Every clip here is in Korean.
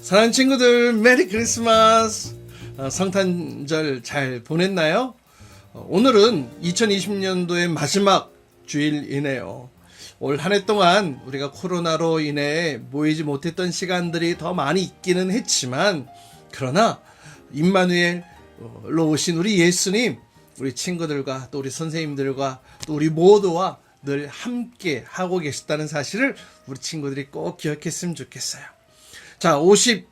사랑하는 친구들, 메리 크리스마스! 성탄절 잘 보냈나요? 오늘은 2020년도의 마지막 주일이네요. 올 한 해 동안 우리가 코로나로 인해 모이지 못했던 시간들이 더 많이 있기는 했지만, 그러나 임마누엘로 오신 우리 예수님, 우리 친구들과 또 우리 선생님들과 또 우리 모두와 늘 함께 하고 계셨다는 사실을 우리 친구들이 꼭 기억했으면 좋겠어요. 자, 52번째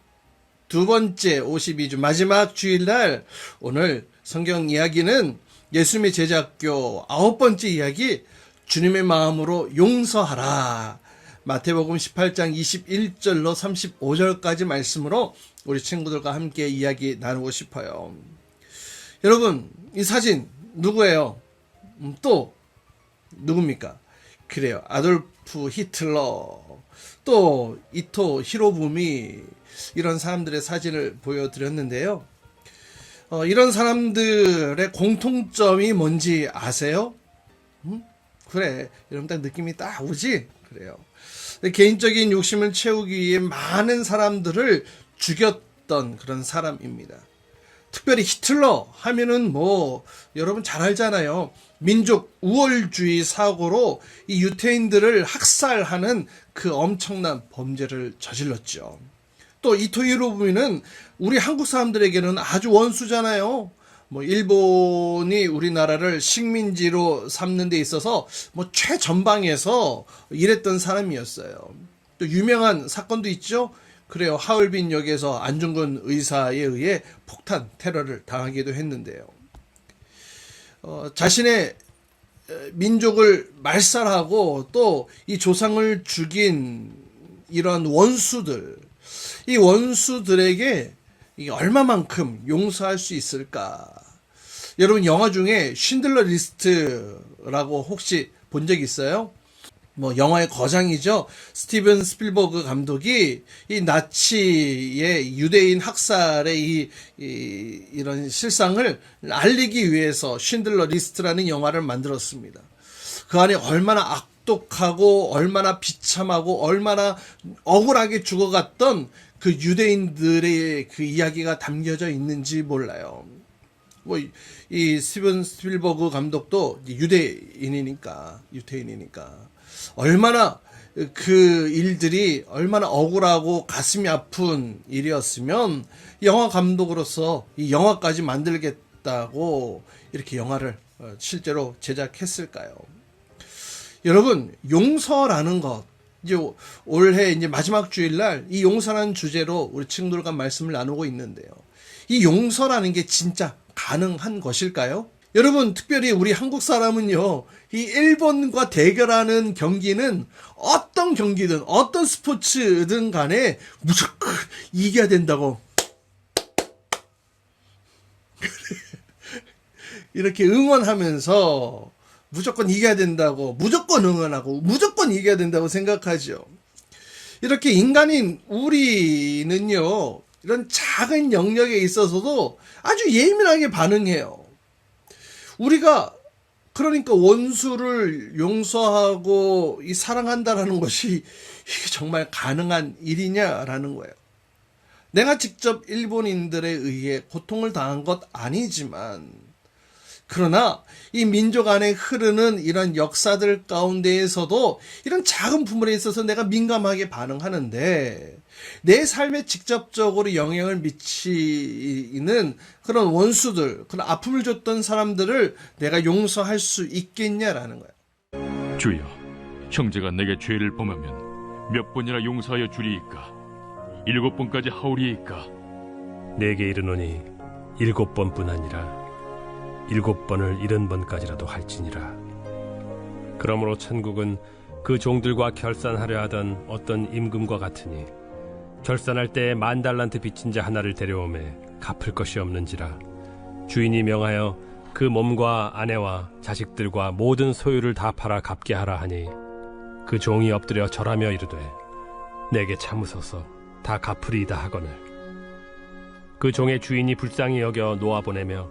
52주 마지막 주일날 오늘 성경 이야기는 예수님의 제자학교 9번째 이야기, 주님의 마음으로 용서하라. 마태복음 18장 21절로 35절까지 말씀으로 우리 친구들과 함께 이야기 나누고 싶어요. 여러분, 이 사진 누구예요? 또 누굽니까? 그래요, 아돌프 히틀러, 또 이토 히로부미, 이런 사람들의 사진을 보여드렸는데요. 이런 사람들의 공통점이 뭔지 아세요? 그래, 여러분 딱 느낌이 딱 오지? 그래요. 개인적인 욕심을 채우기 위해 많은 사람들을 죽였던 그런 사람입니다. 특별히 히틀러 하면은 여러분 잘 알잖아요. 민족 우월주의 사고로 이 유태인들을 학살하는 그 엄청난 범죄를 저질렀죠. 또 이토 히로부미는 우리 한국 사람들에게는 아주 원수잖아요. 일본이 우리나라를 식민지로 삼는 데 있어서 최전방에서 일했던 사람이었어요. 또 유명한 사건도 있죠. 그래요, 하얼빈 역에서 안중근 의사에 의해 폭탄 테러를 당하기도 했는데요. 자신의 민족을 말살하고 또 이 조상을 죽인 이런 원수들, 이 원수들에게 이게 얼마만큼 용서할 수 있을까? 여러분, 영화 중에 쉰들러 리스트라고 혹시 본 적 있어요? 영화의 거장이죠. 스티븐 스필버그 감독이 이 나치의 유대인 학살의 이런 실상을 알리기 위해서 쉰들러 리스트라는 영화를 만들었습니다. 그 안에 얼마나 악독하고 얼마나 비참하고 얼마나 억울하게 죽어갔던 그 유대인들의 그 이야기가 담겨져 있는지 몰라요. 이 스티븐 스필버그 감독도 유태인이니까 얼마나 그 일들이 얼마나 억울하고 가슴이 아픈 일이었으면 영화 감독으로서 이 영화까지 만들겠다고 이렇게 영화를 실제로 제작했을까요? 여러분, 용서라는 것, 이제 올해 이제 마지막 주일날 이 용서라는 주제로 우리 친구들과 말씀을 나누고 있는데요. 이 용서라는 게 진짜 가능한 것일까요? 여러분, 특별히 우리 한국 사람은요, 이 일본과 대결하는 경기는 어떤 경기든 어떤 스포츠든 간에 무조건 이겨야 된다고 이렇게 응원하면서 무조건 이겨야 된다고 무조건 응원하고 무조건 이겨야 된다고 생각하죠. 이렇게 인간인 우리는요, 이런 작은 영역에 있어서도 아주 예민하게 반응해요. 우리가 그러니까 원수를 용서하고 사랑한다라는 것이 이게 정말 가능한 일이냐라는 거예요. 내가 직접 일본인들에 의해 고통을 당한 것 아니지만, 그러나 이 민족 안에 흐르는 이런 역사들 가운데에서도 이런 작은 부분에 있어서 내가 민감하게 반응하는데, 내 삶에 직접적으로 영향을 미치는 그런 원수들, 그런 아픔을 줬던 사람들을 내가 용서할 수 있겠냐라는 거예요. 주여, 형제가 내게 죄를 범하면 몇 번이나 용서하여 주리이까? 7번까지 하오리이까? 내게 이르노니 7번뿐 아니라 7번을 70번까지라도 할지니라. 그러므로 천국은 그 종들과 결산하려 하던 어떤 임금과 같으니, 결산할 때에 10,000달란트 빚진 자 하나를 데려오매 갚을 것이 없는지라. 주인이 명하여 그 몸과 아내와 자식들과 모든 소유를 다 팔아 갚게 하라 하니, 그 종이 엎드려 절하며 이르되, 내게 참으소서, 다 갚으리이다 하거늘. 그 종의 주인이 불쌍히 여겨 놓아보내며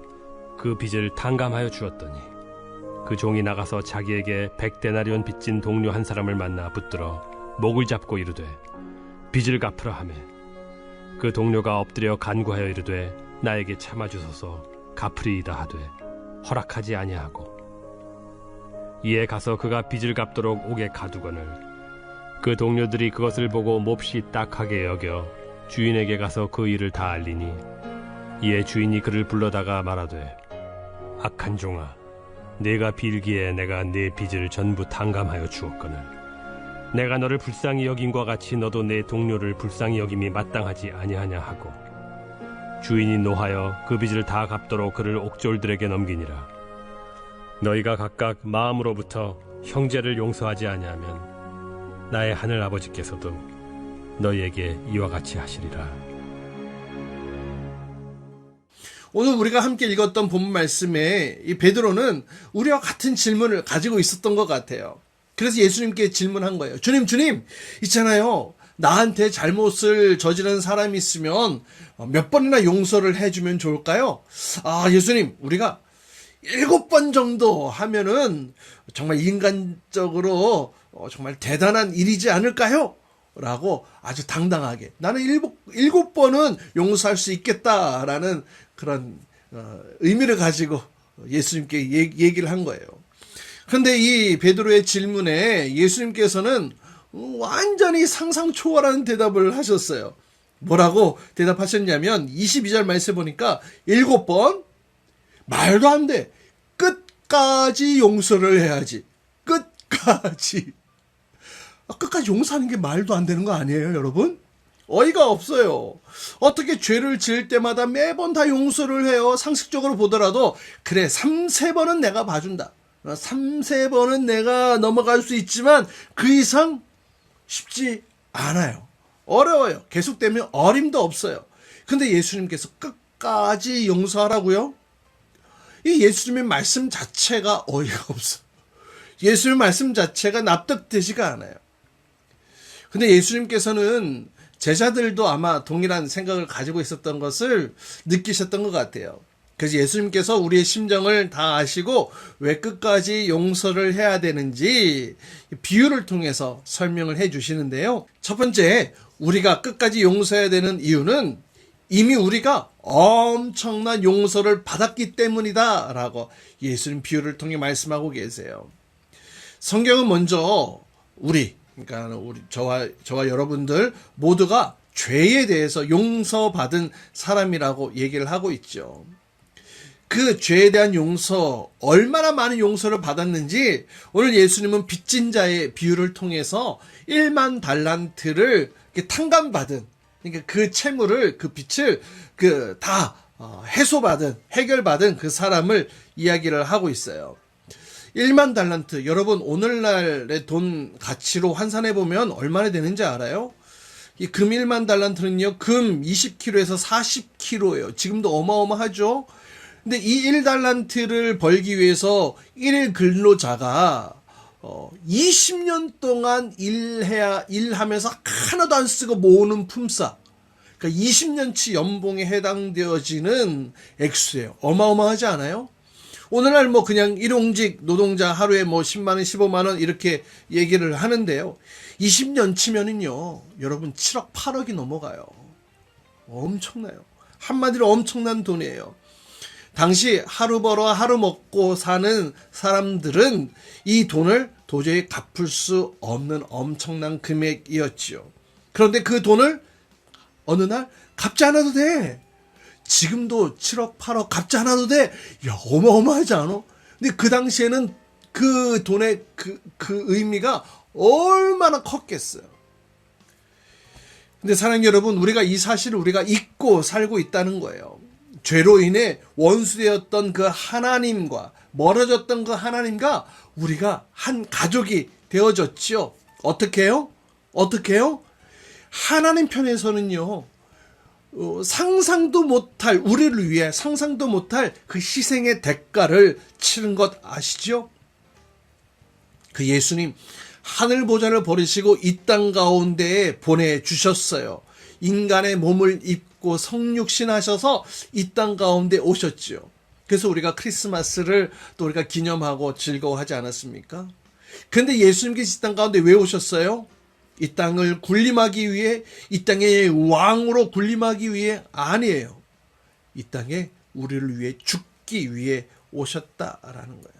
그 빚을 탕감하여 주었더니, 그 종이 나가서 자기에게 100데나리온 빚진 동료 한 사람을 만나 붙들어 목을 잡고 이르되 빚을 갚으라 하매, 그 동료가 엎드려 간구하여 이르되 나에게 참아주소서 갚으리이다 하되 허락하지 아니하고 이에 가서 그가 빚을 갚도록 옥에 가두거늘 그 동료들이 그것을 보고 몹시 딱하게 여겨 주인에게 가서 그 일을 다 알리니 이에 주인이 그를 불러다가 말하되 악한 종아 네가 빌기에 내가 네 빚을 전부 탕감하여 주었거늘 내가 너를 불쌍히 여김과 같이 너도 내 동료를 불쌍히 여김이 마땅하지 아니하냐 하고 주인이 노하여 그 빚을 다 갚도록 그를 옥졸들에게 넘기니라. 너희가 각각 마음으로부터 형제를 용서하지 아니하면 나의 하늘 아버지께서도 너희에게 이와 같이 하시리라. 오늘 우리가 함께 읽었던 본문 말씀에 이 베드로는 우리와 같은 질문을 가지고 있었던 것 같아요. 그래서 예수님께 질문한 거예요. 주님, 있잖아요. 나한테 잘못을 저지른 사람이 있으면 몇 번이나 용서를 해주면 좋을까요? 예수님, 우리가 7번 정도 하면은 정말 인간적으로 정말 대단한 일이지 않을까요? 라고 아주 당당하게 나는 7번은 용서할 수 있겠다라는 그런 의미를 가지고 예수님께 얘기를 한 거예요. 그런데 이 베드로의 질문에 예수님께서는 완전히 상상 초월하는 대답을 하셨어요. 뭐라고 대답하셨냐면 22절 말씀에 보니까 7번? 말도 안 돼. 끝까지 용서를 해야지. 끝까지 용서하는 게 말도 안 되는 거 아니에요, 여러분? 어이가 없어요. 어떻게 죄를 지을 때마다 매번 다 용서를 해요? 상식적으로 보더라도 그래 3-4번은 내가 봐준다. 3-4번은 내가 넘어갈 수 있지만 그 이상 쉽지 않아요. 어려워요. 계속되면 어림도 없어요. 근데 예수님께서 끝까지 용서하라고요? 이 예수님의 말씀 자체가 어이가 없어. 예수님의 말씀 자체가 납득되지가 않아요. 근데 예수님께서는 제자들도 아마 동일한 생각을 가지고 있었던 것을 느끼셨던 것 같아요. 그래서 예수님께서 우리의 심정을 다 아시고 왜 끝까지 용서를 해야 되는지 비유를 통해서 설명을 해 주시는데요. 첫 번째, 우리가 끝까지 용서해야 되는 이유는 이미 우리가 엄청난 용서를 받았기 때문이다 라고 예수님 비유를 통해 말씀하고 계세요. 성경은 먼저 그러니까 저와 여러분들 모두가 죄에 대해서 용서받은 사람이라고 얘기를 하고 있죠. 그 죄에 대한 용서, 얼마나 많은 용서를 받았는지 오늘 예수님은 빚진 자의 비유를 통해서 1만 달란트를 탕감받은, 그러니까 그 채무를, 그 빚을 다 해결받은 그 사람을 이야기를 하고 있어요. 1만 달란트, 여러분 오늘날의 돈 가치로 환산해 보면 얼마나 되는지 알아요? 이 금 1만 달란트는요, 금 20kg에서 40kg예요. 지금도 어마어마하죠? 근데 이 1달란트를 벌기 위해서 1일 근로자가 20년 동안 일하면서 하나도 안 쓰고 모으는 품삯, 그러니까 20년치 연봉에 해당되어지는 액수예요. 어마어마하지 않아요? 오늘날 그냥 일용직 노동자 하루에 10만 원, 15만 원 이렇게 얘기를 하는데요. 20년 치면은요, 여러분 7억, 8억이 넘어가요. 엄청나요. 한마디로 엄청난 돈이에요. 당시 하루 벌어 하루 먹고 사는 사람들은 이 돈을 도저히 갚을 수 없는 엄청난 금액이었지요. 그런데 그 돈을 어느 날 갚지 않아도 돼. 지금도 7억, 8억 갚지 않아도 돼. 야, 어마어마하지 않아? 근데 그 당시에는 그 돈의 그 의미가 얼마나 컸겠어요. 근데 사랑하는 여러분, 우리가 이 사실을 우리가 잊고 살고 있다는 거예요. 죄로 인해 원수되었던 그 하나님과 멀어졌던 그 하나님과 우리가 한 가족이 되어졌지요. 어떻게 해요? 하나님 편에서는요, 상상도 못할, 우리를 위해 상상도 못할 그 희생의 대가를 치른 것 아시죠? 그 예수님 하늘 보좌를 버리시고 이 땅 가운데에 보내주셨어요. 인간의 몸을 입고 성육신 하셔서 이 땅 가운데 오셨지요. 그래서 우리가 크리스마스를 또 우리가 기념하고 즐거워하지 않았습니까? 근데 예수님께서 이 땅 가운데 왜 오셨어요? 이 땅을 군림하기 위해, 이 땅의 왕으로 군림하기 위해 아니에요. 이 땅에 우리를 위해 죽기 위해 오셨다라는 거예요.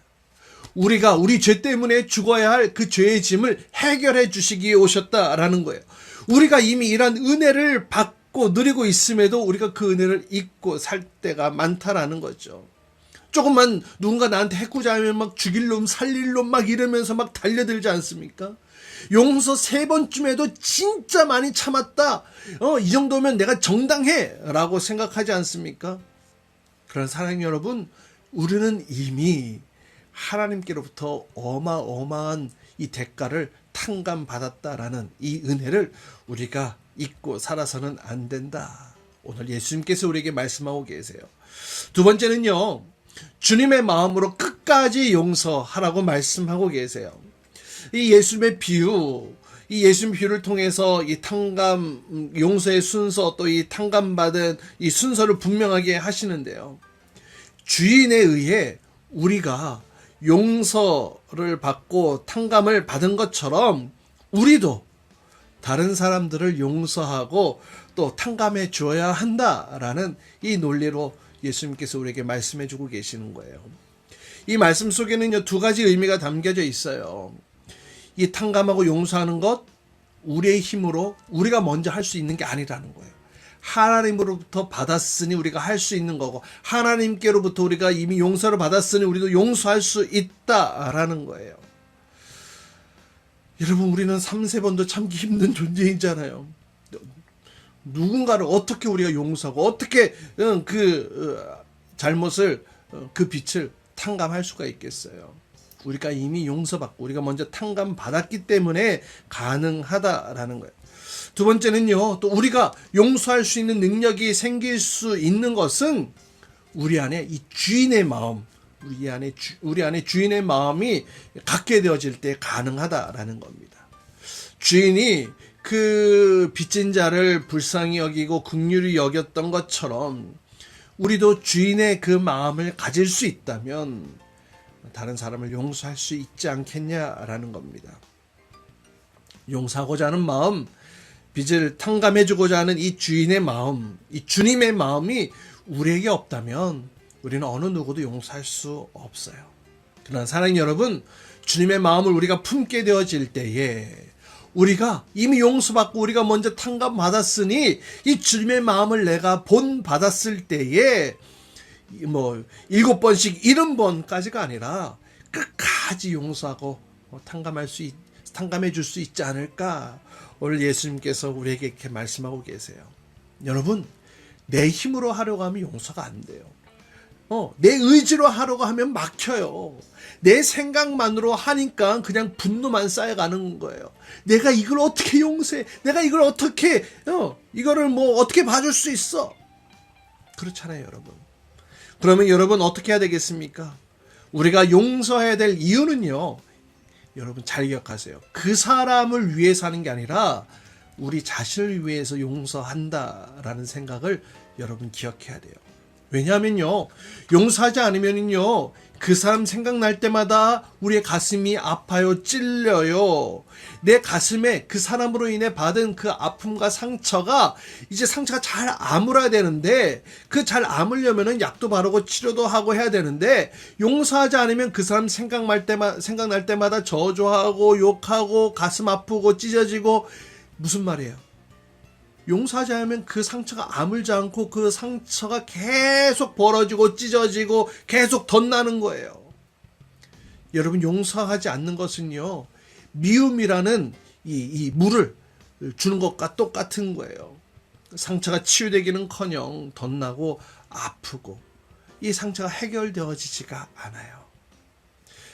우리가 우리 죄 때문에 죽어야 할 그 죄의 짐을 해결해 주시기 위해 오셨다라는 거예요. 우리가 이미 이런 은혜를 받고 누리고 있음에도 우리가 그 은혜를 잊고 살 때가 많다라는 거죠. 조금만 누군가 나한테 해코자 하면 막 죽일 놈 살릴 놈 막 이러면서 막 달려들지 않습니까? 용서 3번쯤에도 진짜 많이 참았다. 이 정도면 내가 정당해 라고 생각하지 않습니까? 그런 사랑하는 여러분, 우리는 이미 하나님께로부터 어마어마한 이 대가를 탕감받았다라는 이 은혜를 우리가 잊고 살아서는 안 된다. 오늘 예수님께서 우리에게 말씀하고 계세요. 두 번째는요, 주님의 마음으로 끝까지 용서하라고 말씀하고 계세요. 이 예수님의 비유, 이 예수님 비유를 통해서 이 탕감, 용서의 순서, 또 이 탕감받은 이 순서를 분명하게 하시는데요. 주인에 의해 우리가 용서를 받고 탕감을 받은 것처럼 우리도 다른 사람들을 용서하고 또 탕감해 주어야 한다라는 이 논리로 예수님께서 우리에게 말씀해 주고 계시는 거예요. 이 말씀 속에는요, 2가지 의미가 담겨져 있어요. 이 탕감하고 용서하는 것, 우리의 힘으로 우리가 먼저 할 수 있는 게 아니라는 거예요. 하나님으로부터 받았으니 우리가 할 수 있는 거고, 하나님께로부터 우리가 이미 용서를 받았으니 우리도 용서할 수 있다라는 거예요. 여러분, 우리는 3-4번도 참기 힘든 존재이잖아요. 누군가를 어떻게 우리가 용서하고 어떻게 잘못을, 그 빛을 탕감할 수가 있겠어요. 우리가 이미 용서받고 우리가 먼저 탕감받았기 때문에 가능하다라는 거예요. 두 번째는요, 또 우리가 용서할 수 있는 능력이 생길 수 있는 것은 우리 안에 이 주인의 마음, 우리 안에 주인의 마음이 갖게 되어질 때 가능하다라는 겁니다. 주인이 그 빚진 자를 불쌍히 여기고 긍휼히 여겼던 것처럼 우리도 주인의 그 마음을 가질 수 있다면 다른 사람을 용서할 수 있지 않겠냐라는 겁니다. 용서하고자 하는 마음, 빚을 탕감해주고자 하는 이 주인의 마음, 이 주님의 마음이 우리에게 없다면 우리는 어느 누구도 용서할 수 없어요. 그러나 사랑하는 여러분, 주님의 마음을 우리가 품게 되어질 때에 우리가 이미 용서받고 우리가 먼저 탕감받았으니 이 주님의 마음을 내가 본받았을 때에 7번씩 70번까지가 아니라 끝까지 용서하고 탕감해 줄 수 있지 않을까. 오늘 예수님께서 우리에게 이렇게 말씀하고 계세요. 여러분, 내 힘으로 하려고 하면 용서가 안 돼요. 내 의지로 하려고 하면 막혀요. 내 생각만으로 하니까 그냥 분노만 쌓여가는 거예요. 내가 이걸 어떻게 용서해? 내가 이걸 어떻게, 이거를 어떻게 봐줄 수 있어? 그렇잖아요, 여러분. 그러면 여러분 어떻게 해야 되겠습니까? 우리가 용서해야 될 이유는요, 여러분 잘 기억하세요. 그 사람을 위해서 하는 게 아니라 우리 자신을 위해서 용서한다라는 생각을 여러분 기억해야 돼요. 왜냐하면요, 용서하지 않으면요, 그 사람 생각날 때마다 우리의 가슴이 아파요, 찔려요. 내 가슴에 그 사람으로 인해 받은 그 아픔과 상처가 이제 상처가 잘 아물어야 되는데, 그 잘 아물려면은 약도 바르고 치료도 하고 해야 되는데, 용서하지 않으면 그 사람 생각날 때마다 저주하고 욕하고 가슴 아프고 찢어지고. 무슨 말이에요? 용서하지 않으면 그 상처가 아물지 않고 그 상처가 계속 벌어지고 찢어지고 계속 덧나는 거예요. 여러분, 용서하지 않는 것은요, 미움이라는 이 물을 주는 것과 똑같은 거예요. 상처가 치유되기는커녕 덧나고 아프고 이 상처가 해결되어지지가 않아요.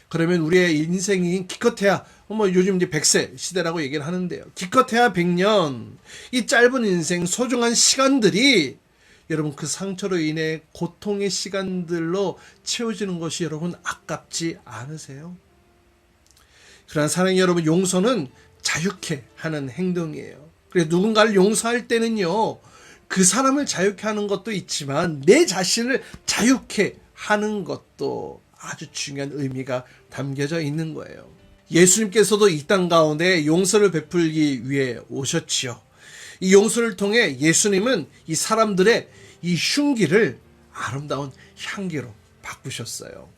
그러면 우리의 인생이 기껏해야 요즘 이제 100세 시대라고 얘기를 하는데요. 기껏해야 100년, 이 짧은 인생 소중한 시간들이 여러분 그 상처로 인해 고통의 시간들로 채워지는 것이 여러분 아깝지 않으세요? 그러나 사랑하는 여러분, 용서는 자유케 하는 행동이에요. 그래서 누군가를 용서할 때는요, 그 사람을 자유케 하는 것도 있지만 내 자신을 자유케 하는 것도 아주 중요한 의미가 담겨져 있는 거예요. 예수님께서도 이 땅 가운데 용서를 베풀기 위해 오셨지요. 이 용서를 통해 예수님은 이 사람들의 이 흉기를 아름다운 향기로 바꾸셨어요.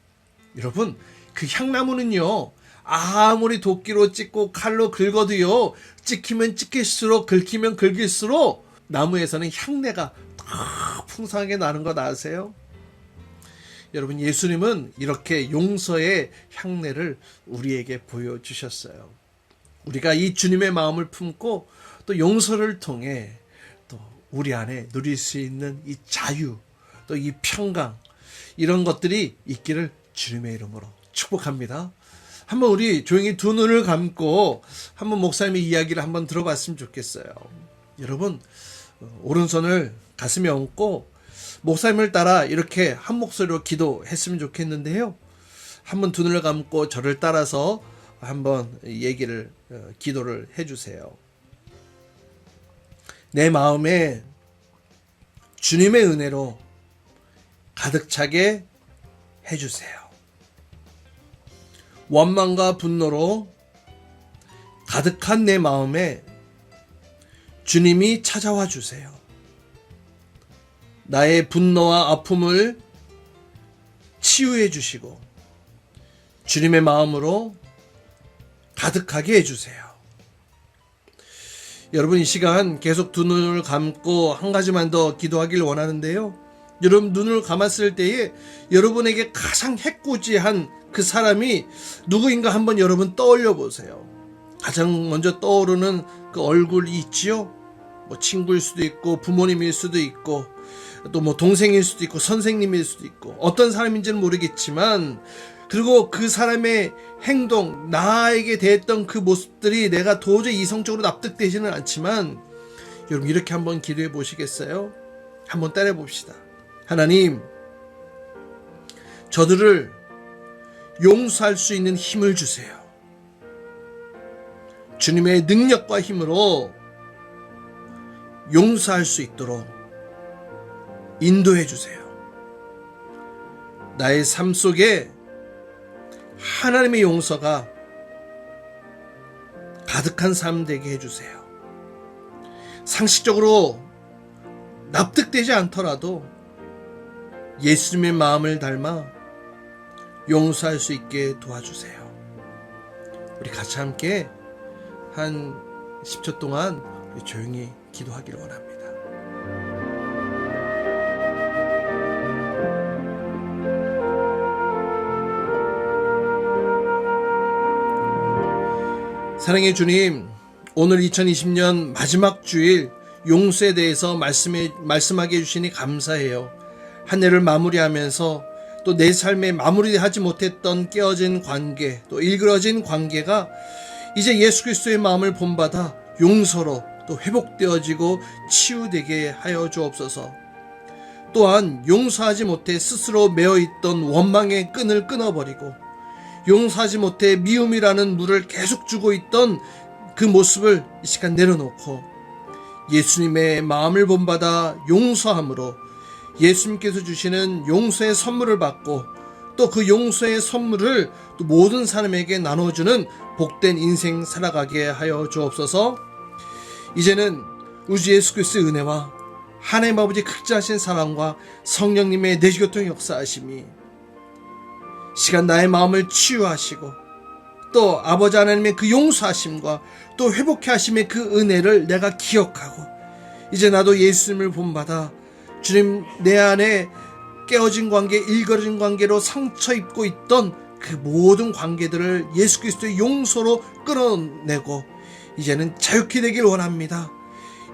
여러분, 그 향나무는요, 아무리 도끼로 찍고 칼로 긁어도요, 찍히면 찍힐수록, 긁히면 긁힐수록 나무에서는 향내가 더 풍성하게 나는 거 아세요? 여러분, 예수님은 이렇게 용서의 향내를 우리에게 보여주셨어요. 우리가 이 주님의 마음을 품고 또 용서를 통해 또 우리 안에 누릴 수 있는 이 자유, 또 이 평강, 이런 것들이 있기를 주님의 이름으로 축복합니다. 한번 우리 조용히 두 눈을 감고 한번 목사님의 이야기를 한번 들어봤으면 좋겠어요. 여러분, 오른손을 가슴에 얹고 목사님을 따라 이렇게 한 목소리로 기도했으면 좋겠는데요. 한번 두 눈을 감고 저를 따라서 한번 얘기를, 기도를 해주세요. 내 마음에 주님의 은혜로 가득 차게 해주세요. 원망과 분노로 가득한 내 마음에 주님이 찾아와 주세요. 나의 분노와 아픔을 치유해 주시고 주님의 마음으로 가득하게 해주세요. 여러분, 이 시간 계속 두 눈을 감고 한 가지만 더 기도하길 원하는데요. 여러분, 눈을 감았을 때에 여러분에게 가장 해코지한 그 사람이 누구인가 한번 여러분 떠올려 보세요. 가장 먼저 떠오르는 그 얼굴이 있지요. 뭐 친구일 수도 있고 부모님일 수도 있고 또 뭐 동생일 수도 있고 선생님일 수도 있고 어떤 사람인지는 모르겠지만, 그리고 그 사람의 행동, 나에게 대했던 그 모습들이 내가 도저히 이성적으로 납득되지는 않지만, 여러분 이렇게 한번 기도해 보시겠어요? 한번 따라 봅시다. 하나님, 저들을 용서할 수 있는 힘을 주세요. 주님의 능력과 힘으로 용서할 수 있도록 인도해 주세요. 나의 삶 속에 하나님의 용서가 가득한 삶 되게 해주세요. 상식적으로 납득되지 않더라도 예수님의 마음을 닮아 용서할 수 있게 도와주세요. 우리 같이 함께 한 10초 동안 조용히 기도하기를 원합니다. 사랑의 주님, 오늘 2020년 마지막 주일 용서에 대해서 말씀하게 해주시니 감사해요. 한 해를 마무리하면서 또 내 삶에 마무리하지 못했던 깨어진 관계, 또 일그러진 관계가 이제 예수 그리스도의 마음을 본받아 용서로 또 회복되어지고 치유되게 하여 주옵소서. 또한 용서하지 못해 스스로 매어있던 원망의 끈을 끊어버리고 용서하지 못해 미움이라는 물을 계속 주고 있던 그 모습을 이 시간 내려놓고 예수님의 마음을 본받아 용서함으로 예수님께서 주시는 용서의 선물을 받고 또 그 용서의 선물을 또 모든 사람에게 나눠주는 복된 인생 살아가게 하여 주옵소서. 이제는 우주 예수 그리스도의 은혜와 하나님 아버지 극진하신 사랑과 성령님의 내주교통 역사하심이 시간 나의 마음을 치유하시고 또 아버지 하나님의 그 용서하심과 또 회복해 하심의 그 은혜를 내가 기억하고 이제 나도 예수님을 본받아 주님, 내 안에 깨어진 관계, 일그러진 관계로 상처 입고 있던 그 모든 관계들을 예수 그리스도의 용서로 끌어내고 이제는 자유케 되길 원합니다.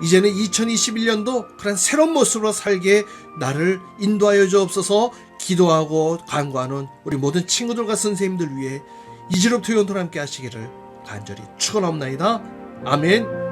이제는 2021년도 그런 새로운 모습으로 살게 나를 인도하여 주옵소서. 기도하고 간구하는 우리 모든 친구들과 선생님들 위해 이제로부터 영원토록 함께 하시기를 간절히 축원합니다. 아멘.